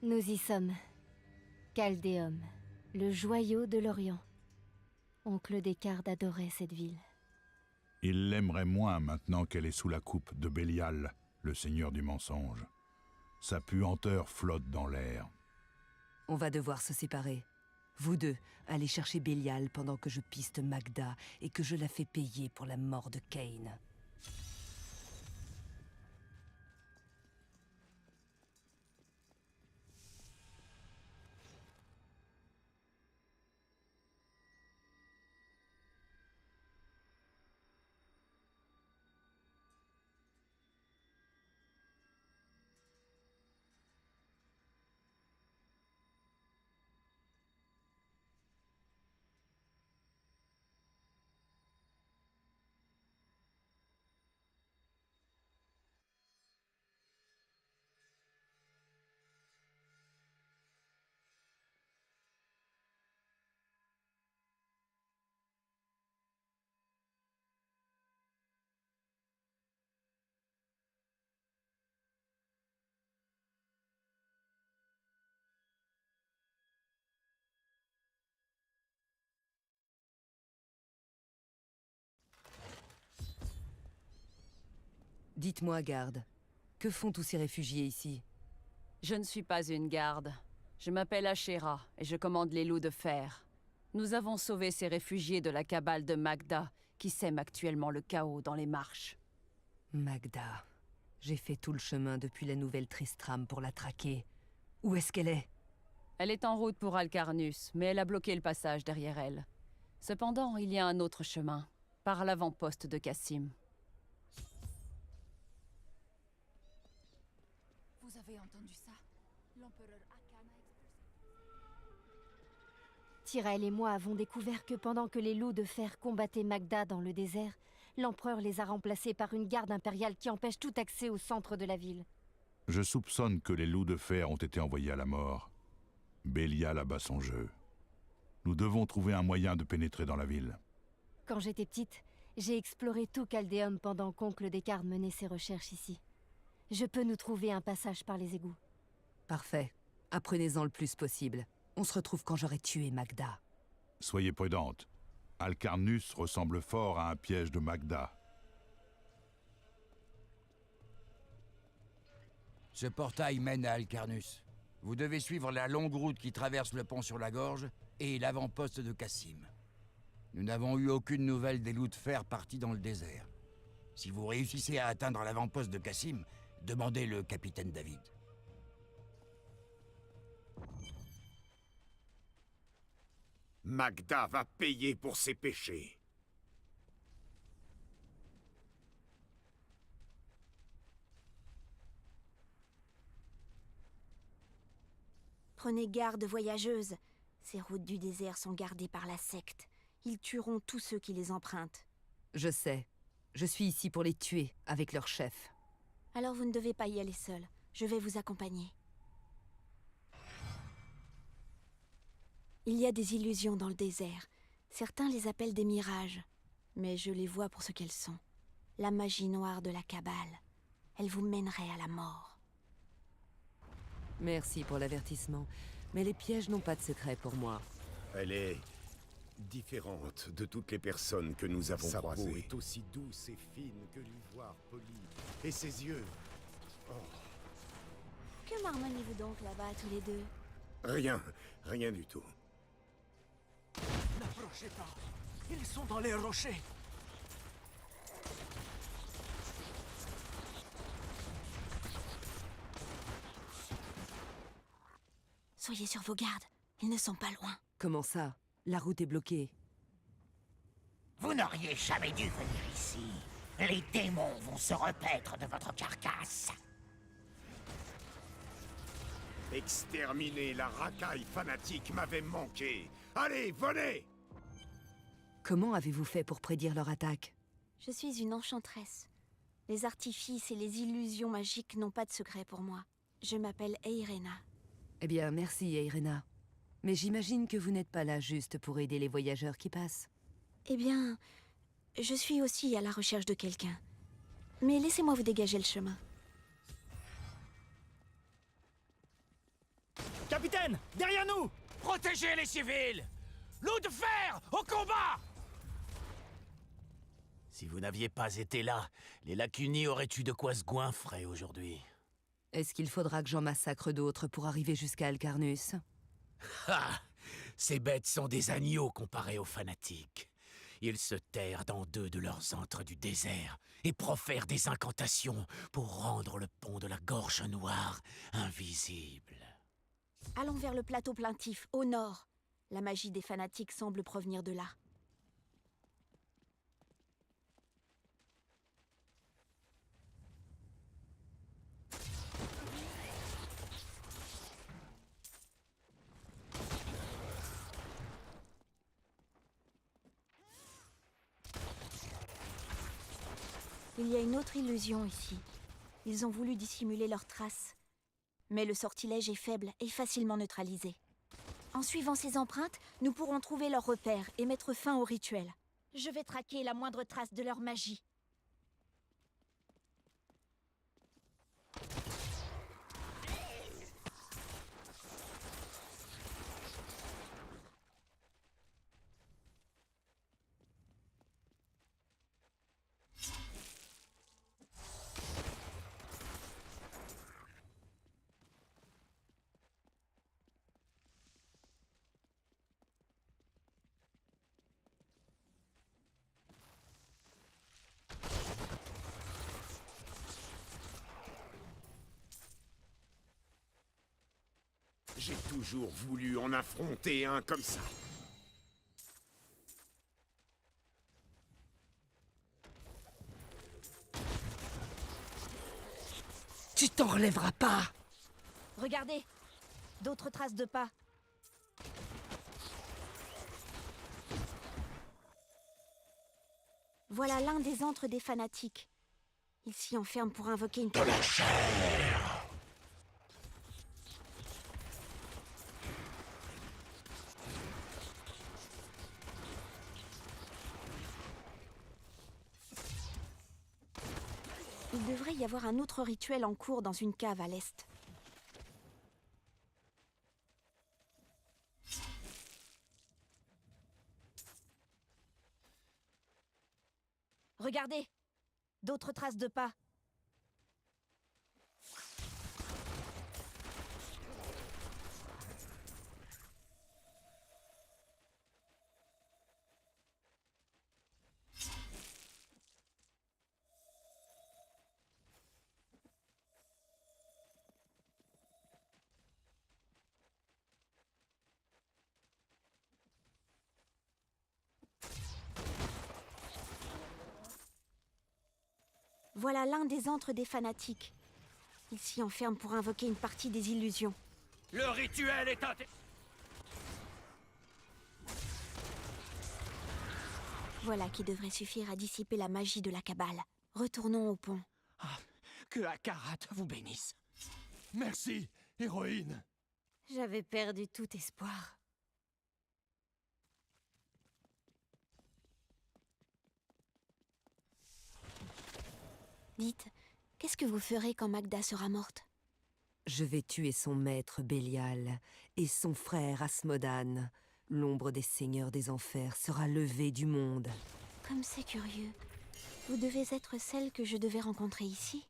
Nous y sommes. Chaldéum, le joyau de l'Orient. Oncle Descartes adorait cette ville. Il l'aimerait moins maintenant qu'elle est sous la coupe de Bélial, le seigneur du mensonge. Sa puanteur flotte dans l'air. On va devoir se séparer. Vous deux, allez chercher Bélial pendant que je piste Magda et que je la fais payer pour la mort de Kain. Dites-moi, garde, que font tous ces réfugiés ici? Je ne suis pas une garde. Je m'appelle Ashera et je commande les loups de fer. Nous avons sauvé ces réfugiés de la cabale de Magda, qui sème actuellement le chaos dans les marches. Magda. J'ai fait tout le chemin depuis la nouvelle Tristram pour la traquer. Où est-ce qu'elle est? Elle est en route pour Alcarnus, mais elle a bloqué le passage derrière elle. Cependant, il y a un autre chemin, par l'avant-poste de Cassim. Vous avez entendu ça? L'empereur Akan a expulsé... Tyrell et moi avons découvert que pendant que les loups de fer combattaient Magda dans le désert, l'empereur les a remplacés par une garde impériale qui empêche tout accès au centre de la ville. Je soupçonne que les loups de fer ont été envoyés à la mort. Bélial abat son jeu. Nous devons trouver un moyen de pénétrer dans la ville. Quand j'étais petite, j'ai exploré tout Chaldéum pendant qu'oncle Descartes menait ses recherches ici. Je peux nous trouver un passage par les égouts. Parfait. Apprenez-en le plus possible. On se retrouve quand j'aurai tué Magda. Soyez prudente. Alcarnus ressemble fort à un piège de Magda. Ce portail mène à Alcarnus. Vous devez suivre la longue route qui traverse le pont sur la gorge et l'avant-poste de Cassim. Nous n'avons eu aucune nouvelle des loups de fer partis dans le désert. Si vous réussissez à atteindre l'avant-poste de Cassim, demandez le capitaine David. Magda va payer pour ses péchés. Prenez garde, voyageuse. Ces routes du désert sont gardées par la secte. Ils tueront tous ceux qui les empruntent. Je sais. Je suis ici pour les tuer, avec leur chef. Alors vous ne devez pas y aller seul. Je vais vous accompagner. Il y a des illusions dans le désert. Certains les appellent des mirages. Mais je les vois pour ce qu'elles sont. La magie noire de la Kabbale. Elle vous mènerait à la mort. Merci pour l'avertissement. Mais les pièges n'ont pas de secret pour moi. Elle est différente de toutes les personnes que nous avons croisées. Sa peau est aussi douce et fine que l'ivoire poli. Et ses yeux... Oh. Que marmonnez-vous donc là-bas, tous les deux? Rien du tout. N'approchez pas. Ils sont dans les rochers. Soyez sur vos gardes. Ils ne sont pas loin. Comment ça? La route est bloquée. Vous n'auriez jamais dû venir ici. Les démons vont se repaître de votre carcasse. Exterminer la racaille fanatique m'avait manqué. Allez, venez! Comment avez-vous fait pour prédire leur attaque? Je suis une enchanteresse. Les artifices et les illusions magiques n'ont pas de secret pour moi. Je m'appelle Eirena. Eh bien, merci, Eirena. Mais j'imagine que vous n'êtes pas là juste pour aider les voyageurs qui passent. Eh bien, je suis aussi à la recherche de quelqu'un. Mais laissez-moi vous dégager le chemin. Capitaine, derrière nous! Protégez les civils! Loup de fer, au combat! Si vous n'aviez pas été là, les Lacuni auraient eu de quoi se goinfrer aujourd'hui. Est-ce qu'il faudra que j'en massacre d'autres pour arriver jusqu'à Alcarnus? Ah! Ces bêtes sont des agneaux comparés aux fanatiques. Ils se terrent dans 2 de leurs antres du désert et profèrent des incantations pour rendre le pont de la Gorge Noire invisible. Allons vers le plateau plaintif, au nord. La magie des fanatiques semble provenir de là. Il y a une autre illusion ici. Ils ont voulu dissimuler leurs traces. Mais le sortilège est faible et facilement neutralisé. En suivant ces empreintes, nous pourrons trouver leurs repères et mettre fin au rituel. Je vais traquer la moindre trace de leur magie. J'ai toujours voulu en affronter un comme ça. Tu t'en relèveras pas! Regardez! D'autres traces de pas. Voilà l'un des antres des fanatiques. Il s'y enferme pour invoquer une... De la chair! Il devrait y avoir un autre rituel en cours dans une cave à l'est. Regardez! D'autres traces de pas. Voilà l'un des antres des fanatiques. Il s'y enferme pour invoquer une partie des illusions. Le rituel est Voilà qui devrait suffire à dissiper la magie de la Cabale. Retournons au pont. Ah, que Akarat vous bénisse. Merci, héroïne. J'avais perdu tout espoir. Dites, qu'est-ce que vous ferez quand Magda sera morte? Je vais tuer son maître Bélial et son frère Asmodan. L'ombre des seigneurs des enfers sera levée du monde. Comme c'est curieux. Vous devez être celle que je devais rencontrer ici.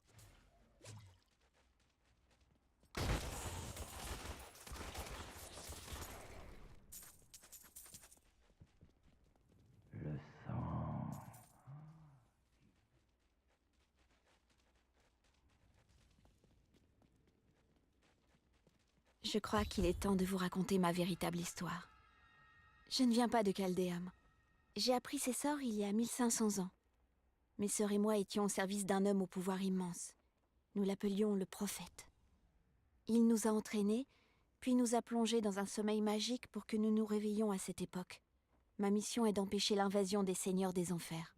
Le sang... Je crois qu'il est temps de vous raconter ma véritable histoire. Je ne viens pas de Chaldéum. J'ai appris ces sorts il y a 1500 ans. Mes sœurs et moi étions au service d'un homme au pouvoir immense. Nous l'appelions le prophète. Il nous a entraînés, puis nous a plongés dans un sommeil magique pour que nous nous réveillions à cette époque. Ma mission est d'empêcher l'invasion des seigneurs des enfers.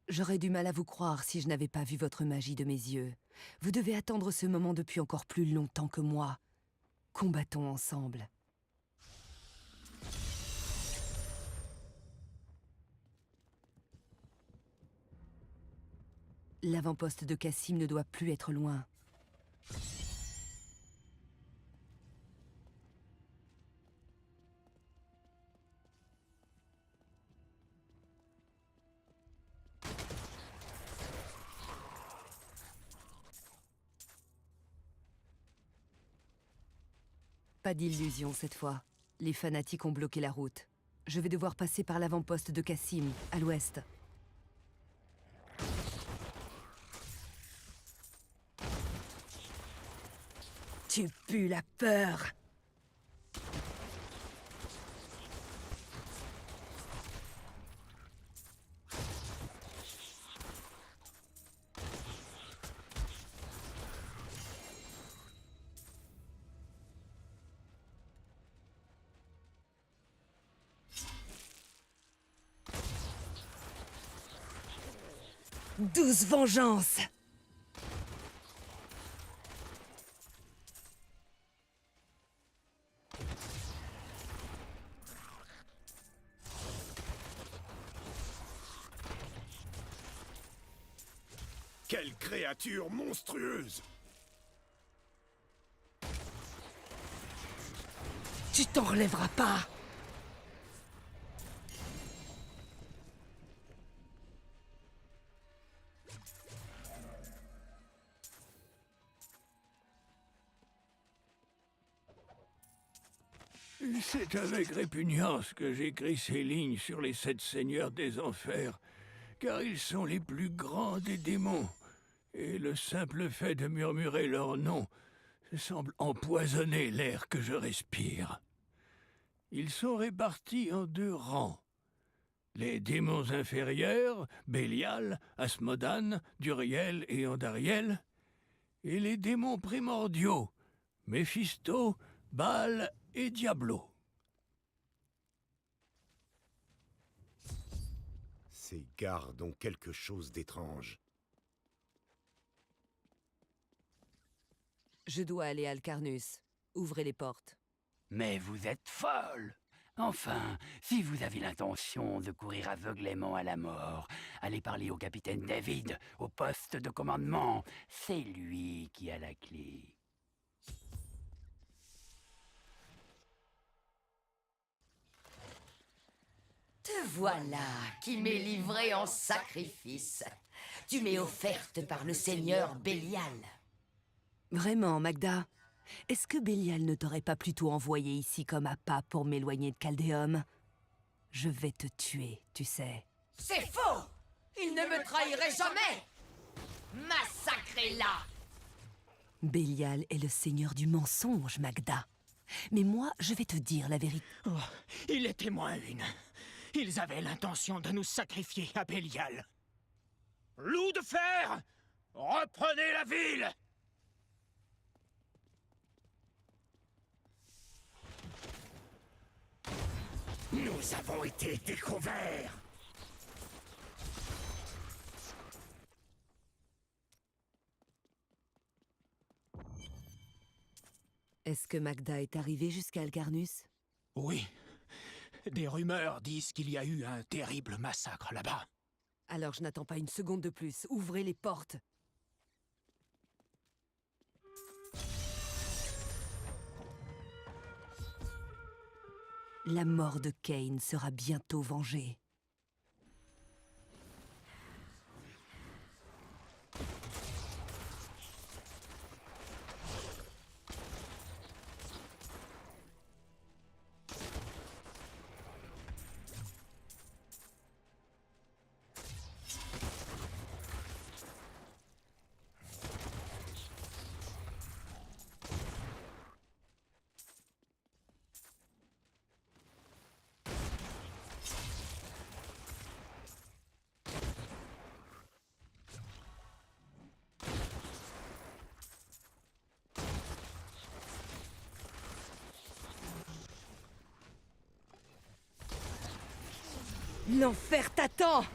J'aurais du mal à vous croire si je n'avais pas vu votre magie de mes yeux. Vous devez attendre ce moment depuis encore plus longtemps que moi. Combattons ensemble. L'avant-poste de Cassim ne doit plus être loin. Pas d'illusion cette fois. Les fanatiques ont bloqué la route. Je vais devoir passer par l'avant-poste de Cassim, à l'ouest. Tu pues la peur! Douce vengeance! Quelle créature monstrueuse! Tu t'en relèveras pas! C'est avec répugnance que j'écris ces lignes sur les 7 seigneurs des enfers, car ils sont les plus grands des démons, et le simple fait de murmurer leur nom semble empoisonner l'air que je respire. Ils sont répartis en 2 rangs. Les démons inférieurs, Bélial, Asmodan, Duriel et Andariel, et les démons primordiaux, Méphisto, Baal et Diablo. Ces gardes ont quelque chose d'étrange. Je dois aller à Alcarnus. Ouvrez les portes. Mais vous êtes folle! Enfin, si vous avez l'intention de courir aveuglément à la mort, allez parler au capitaine David, au poste de commandement. C'est lui qui a la clé. Te voilà qui m'est livré en sacrifice. Tu m'es offerte par le seigneur Bélial. Vraiment, Magda? Est-ce que Bélial ne t'aurait pas plutôt envoyé ici comme appât pour m'éloigner de Chaldéum? Je vais te tuer, tu sais. C'est faux! Il ne me trahirait jamais! Massacrez-la! Bélial est le seigneur du mensonge, Magda. Mais moi, je vais te dire la vérité. Oh, il était moins une. Ils avaient l'intention de nous sacrifier à Bélial. Loup de fer! Reprenez la ville! Nous avons été découverts! Est-ce que Magda est arrivée jusqu'à Alcarnus? Oui. Des rumeurs disent qu'il y a eu un terrible massacre là-bas. Alors je n'attends pas une seconde de plus. Ouvrez les portes. La mort de Kain sera bientôt vengée. L'enfer t'attend!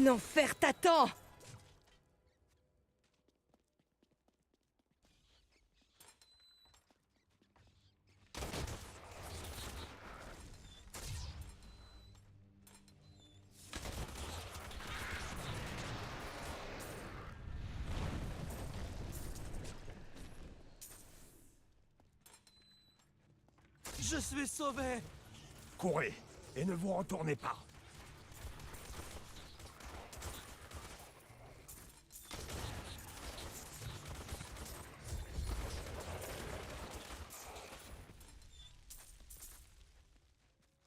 L'enfer t'attend! Je suis sauvé! Courez, et ne vous retournez pas.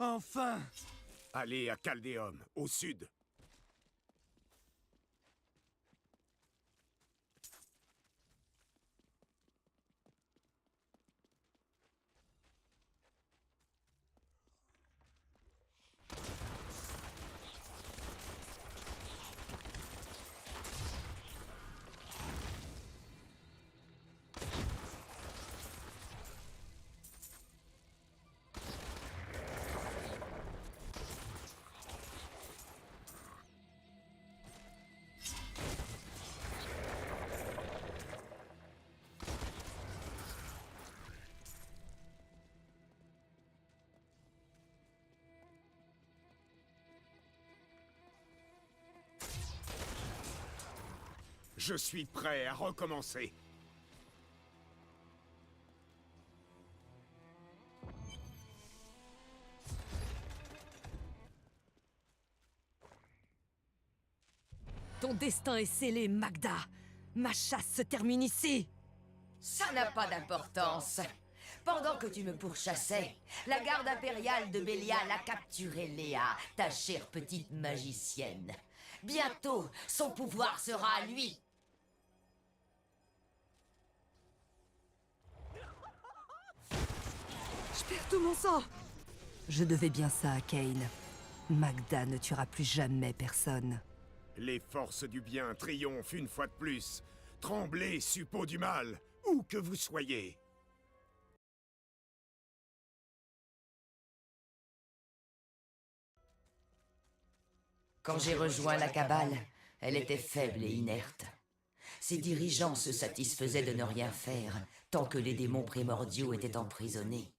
Enfin! Allez à Chaldéum, au sud. Je suis prêt à recommencer. Ton destin est scellé, Magda. Ma chasse se termine ici. Ça n'a pas d'importance. Pendant que tu me pourchassais, la garde impériale de Bélial a capturé Léa, ta chère petite magicienne. Bientôt, son pouvoir sera à lui. Je perds tout mon sang. Je devais bien ça à Kain. Magda ne tuera plus jamais personne. Les forces du bien triomphent une fois de plus. Tremblez, suppôts du mal, où que vous soyez. Quand j'ai rejoint la cabale, elle était faible et inerte. Ses dirigeants se satisfaisaient de ne rien faire, tant que les démons primordiaux étaient emprisonnés.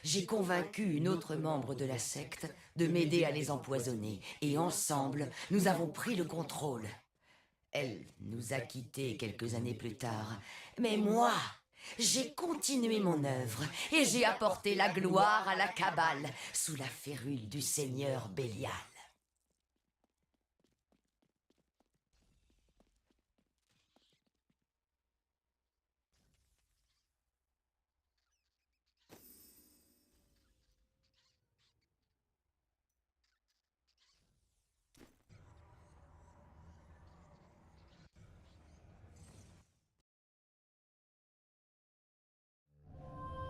J'ai convaincu une autre membre de la secte de m'aider à les empoisonner, et ensemble, nous avons pris le contrôle. Elle nous a quittés quelques années plus tard, mais moi, j'ai continué mon œuvre, et j'ai apporté la gloire à la cabale, sous la férule du seigneur Bélial.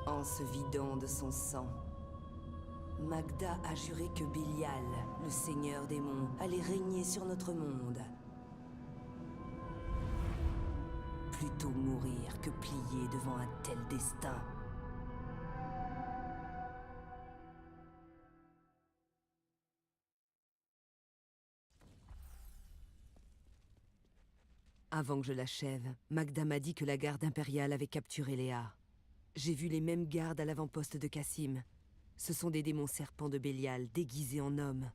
En se vidant de son sang, Magda a juré que Bélial, le seigneur démon, allait régner sur notre monde. Plutôt mourir que plier devant un tel destin. Avant que je l'achève, Magda m'a dit que la garde impériale avait capturé Léa. J'ai vu les mêmes gardes à l'avant-poste de Cassim. Ce sont des démons serpents de Bélial, déguisés en hommes.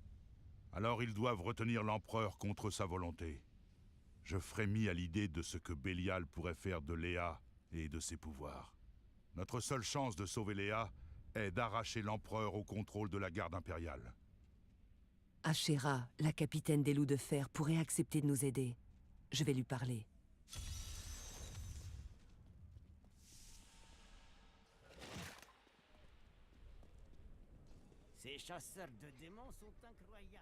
Alors ils doivent retenir l'empereur contre sa volonté. Je frémis à l'idée de ce que Bélial pourrait faire de Léa et de ses pouvoirs. Notre seule chance de sauver Léa est d'arracher l'empereur au contrôle de la garde impériale. Ashéra, la capitaine des loups de fer, pourrait accepter de nous aider. Je vais lui parler. Ces chasseurs de démons sont incroyables.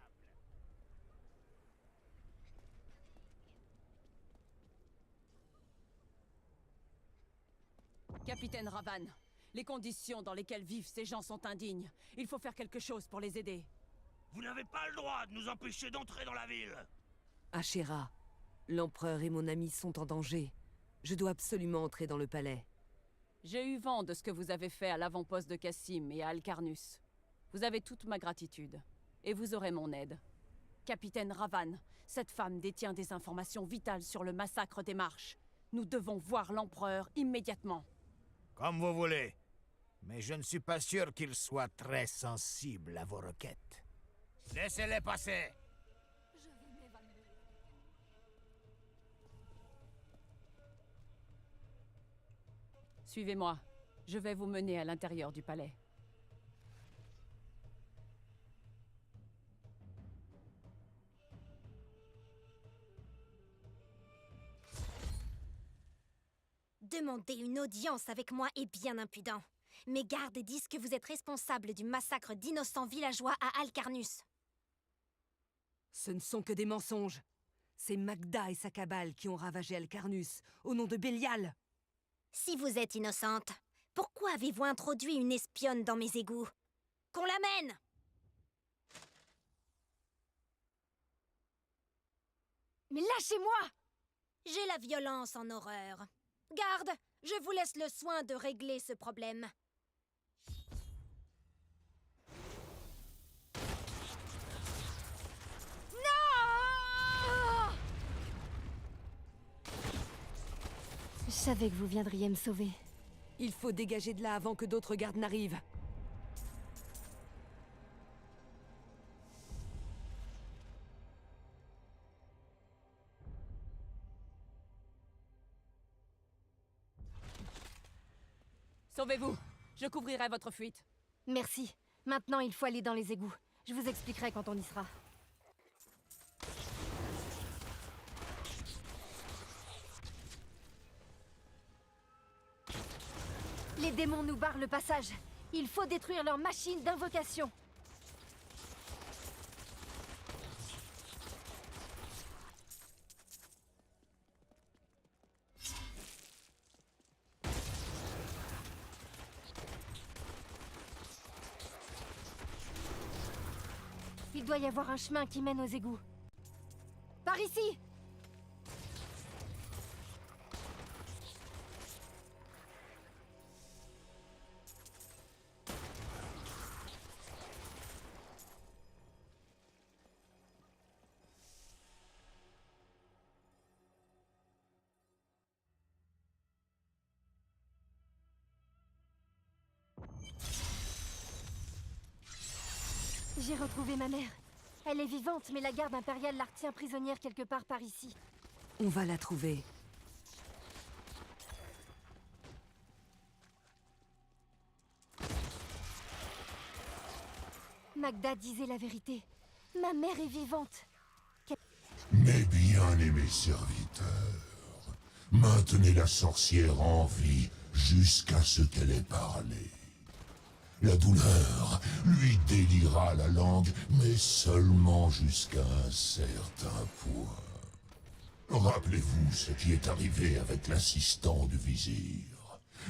Capitaine Ravan, les conditions dans lesquelles vivent ces gens sont indignes. Il faut faire quelque chose pour les aider. Vous n'avez pas le droit de nous empêcher d'entrer dans la ville. Ashéra, l'empereur et mon ami sont en danger. Je dois absolument entrer dans le palais. J'ai eu vent de ce que vous avez fait à l'avant-poste de Cassim et à Alcarnus. Vous avez toute ma gratitude, et vous aurez mon aide. Capitaine Ravan, cette femme détient des informations vitales sur le massacre des Marches. Nous devons voir l'Empereur immédiatement. Comme vous voulez. Mais je ne suis pas sûr qu'il soit très sensible à vos requêtes. Laissez-les passer. Suivez-moi. Je vais vous mener à l'intérieur du palais. Demander une audience avec moi est bien impudent. Mes gardes disent que vous êtes responsable du massacre d'innocents villageois à Alcarnus. Ce ne sont que des mensonges. C'est Magda et sa cabale qui ont ravagé Alcarnus, au nom de Bélial. Si vous êtes innocente, pourquoi avez-vous introduit une espionne dans mes égouts? Qu'on l'amène! Mais lâchez-moi! J'ai la violence en horreur. Garde, je vous laisse le soin de régler ce problème. Non! Je savais que vous viendriez me sauver. Il faut dégager de là avant que d'autres gardes n'arrivent. Sauvez-vous! Je couvrirai votre fuite. Merci. Maintenant, il faut aller dans les égouts. Je vous expliquerai quand on y sera. Les démons nous barrent le passage. Il faut détruire leur machine d'invocation. Il doit y avoir un chemin qui mène aux égouts. Par ici! J'ai retrouvé ma mère. Elle est vivante, mais la garde impériale la retient prisonnière quelque part par ici. On va la trouver. Magda disait la vérité. Ma mère est vivante. Mes bien-aimés serviteurs, maintenez la sorcière en vie jusqu'à ce qu'elle ait parlé. La douleur lui délira la langue, mais seulement jusqu'à un certain point. Rappelez-vous ce qui est arrivé avec l'assistant du vizir.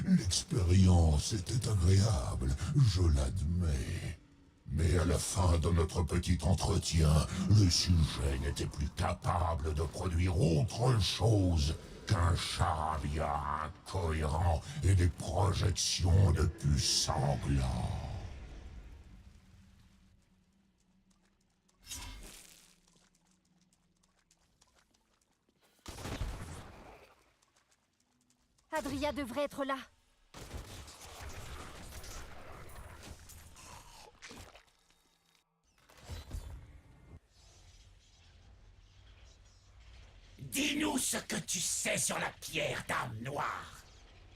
L'expérience était agréable, je l'admets. Mais à la fin de notre petit entretien, le sujet n'était plus capable de produire autre chose qu'un charabia incohérent et des projections de pus sanglants. Adria devrait être là. Dis-nous ce que tu sais sur la pierre d'âme noire.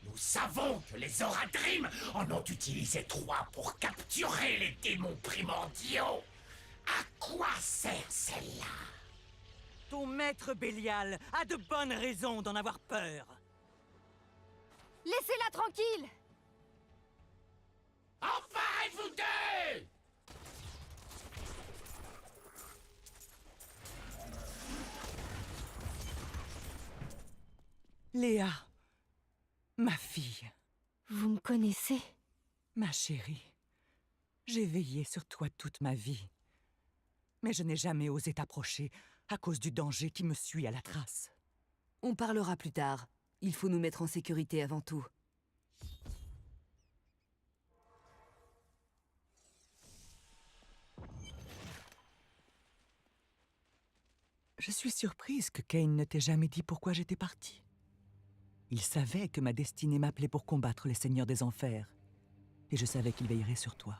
Nous savons que les Oradrim en ont utilisé 3 pour capturer les démons primordiaux. À quoi sert celle-là? Ton maître Bélial a de bonnes raisons d'en avoir peur. Laissez-la tranquille! Enfin, vous deux! Léa, ma fille. Vous me connaissez? Ma chérie, j'ai veillé sur toi toute ma vie. Mais je n'ai jamais osé t'approcher à cause du danger qui me suit à la trace. On parlera plus tard. Il faut nous mettre en sécurité avant tout. Je suis surprise que Kain ne t'ait jamais dit pourquoi j'étais partie. Il savait que ma destinée m'appelait pour combattre les seigneurs des enfers. Et je savais qu'il veillerait sur toi.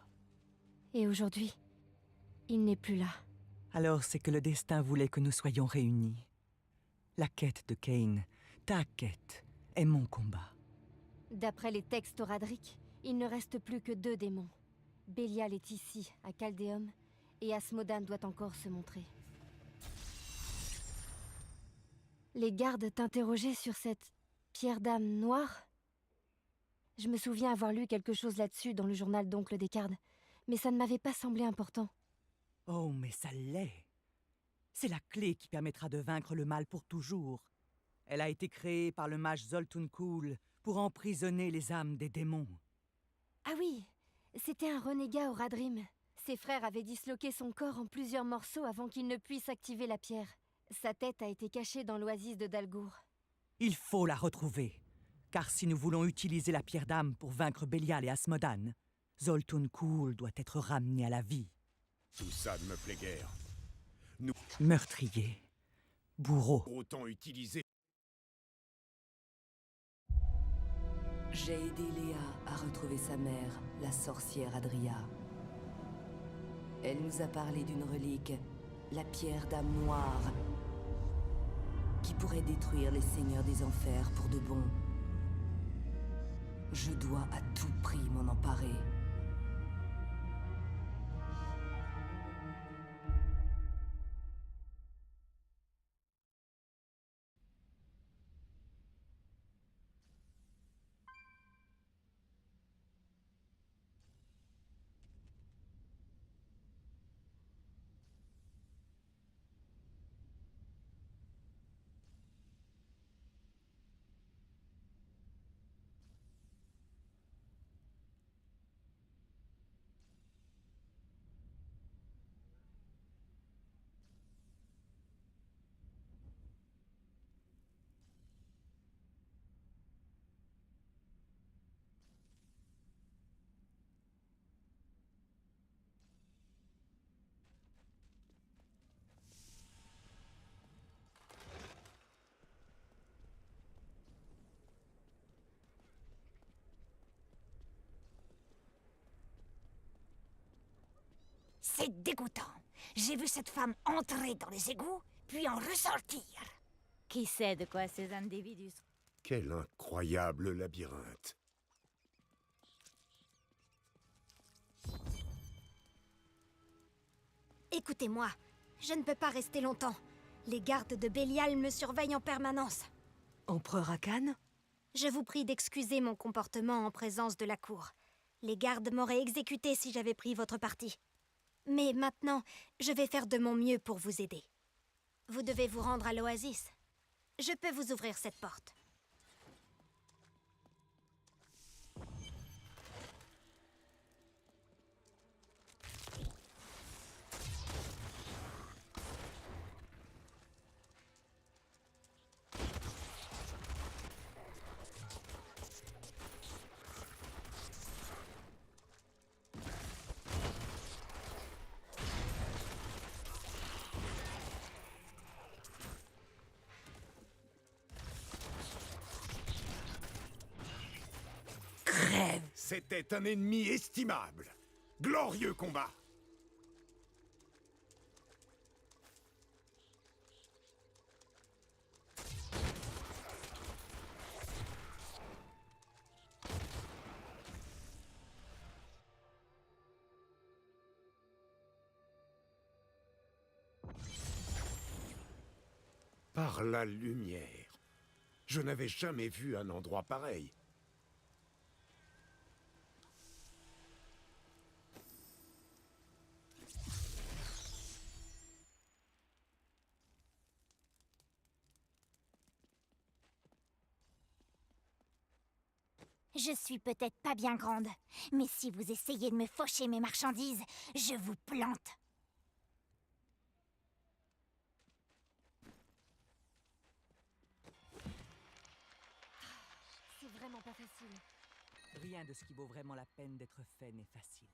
Et aujourd'hui, il n'est plus là. Alors c'est que le destin voulait que nous soyons réunis. La quête de Kain, ta quête, est mon combat. D'après les textes Oradric, il ne reste plus que 2 démons. Bélial est ici, à Chaldéum, et Asmodan doit encore se montrer. Les gardes t'interrogeaient sur cette pierre d'âme noire? Je me souviens avoir lu quelque chose là-dessus dans le journal d'Oncle Descartes, mais ça ne m'avait pas semblé important. Oh, mais ça l'est. C'est la clé qui permettra de vaincre le mal pour toujours. Elle a été créée par le mage Zoltun Kull pour emprisonner les âmes des démons. Ah oui, c'était un renégat Oradrim. Ses frères avaient disloqué son corps en plusieurs morceaux avant qu'il ne puisse activer la pierre. Sa tête a été cachée dans l'oasis de Dalgour. Il faut la retrouver. Car si nous voulons utiliser la pierre d'âme pour vaincre Bélial et Asmodan, Zoltun Kull doit être ramené à la vie. Tout ça ne me plaît guère. Nous... Meurtrier. Bourreau. Autant utiliser... J'ai aidé Léa à retrouver sa mère, la sorcière Adria. Elle nous a parlé d'une relique, la pierre d'âme noire, qui pourrait détruire les seigneurs des enfers pour de bon. Je dois à tout prix m'en emparer. C'est dégoûtant. J'ai vu cette femme entrer dans les égouts, puis en ressortir. Qui sait de quoi ces individus... Quel incroyable labyrinthe. Écoutez-moi, je ne peux pas rester longtemps. Les gardes de Bélial me surveillent en permanence. Empereur Akan? Je vous prie d'excuser mon comportement en présence de la cour. Les gardes m'auraient exécuté si j'avais pris votre parti. Mais maintenant, je vais faire de mon mieux pour vous aider. Vous devez vous rendre à l'oasis. Je peux vous ouvrir cette porte. C'était un ennemi estimable. Glorieux combat. Par la lumière. Je n'avais jamais vu un endroit pareil. Je suis peut-être pas bien grande, mais si vous essayez de me faucher mes marchandises, je vous plante. C'est vraiment pas facile. Rien de ce qui vaut vraiment la peine d'être fait n'est facile.